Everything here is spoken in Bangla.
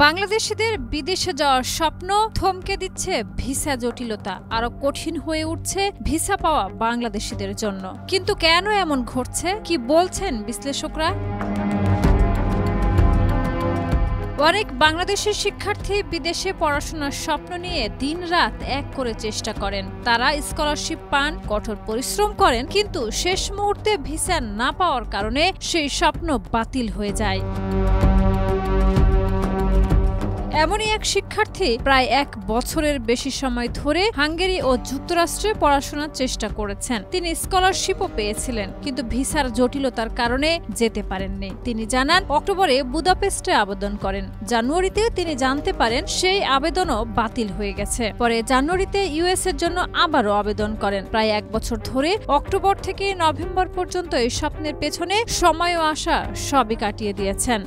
বাংলাদেশিদের বিদেশে যাওয়ার স্বপ্ন থমকে দিচ্ছে ভিসা জটিলতা, আরো কঠিন হয়ে উঠছে ভিসা পাওয়া বাংলাদেশিদের জন্য। কিন্তু কেন এমন ঘটছে, কি বলছেন বিশ্লেষকরা? অনেক বাংলাদেশের শিক্ষার্থী বিদেশে পড়াশোনার স্বপ্ন নিয়ে দিনরাত এক করে চেষ্টা করেন। তারা স্কলারশিপ পান, কঠোর পরিশ্রম করেন, কিন্তু শেষ মুহূর্তে ভিসা না পাওয়ার কারণে সেই স্বপ্ন বাতিল হয়ে যায়। এমনই এক শিক্ষার্থী প্রায় 1 বছরের বেশি সময় ধরে হাঙ্গেরি ও যুক্তরাষ্ট্রে পড়াশোনার চেষ্টা করেছেন। তিনি স্কলারশিপও পেয়েছিলেন, কিন্তু ভিসার জটিলতার কারণে যেতে পারেননি। তিনি জানান, অক্টোবরে বুদাপেস্টে আবেদন করেন। জানুয়ারিতে তিনি জানতে পারেন সেই আবেদনও বাতিল হয়ে গেছে। পরে জানুয়ারিতে ইউএস এর জন্য আবারও আবেদন করেন। প্রায় 1 বছর ধরে অক্টোবর থেকে নভেম্বর পর্যন্ত এই স্বপ্নের পেছনে সময় ও আশা সবই কাটিয়ে দিয়েছেন।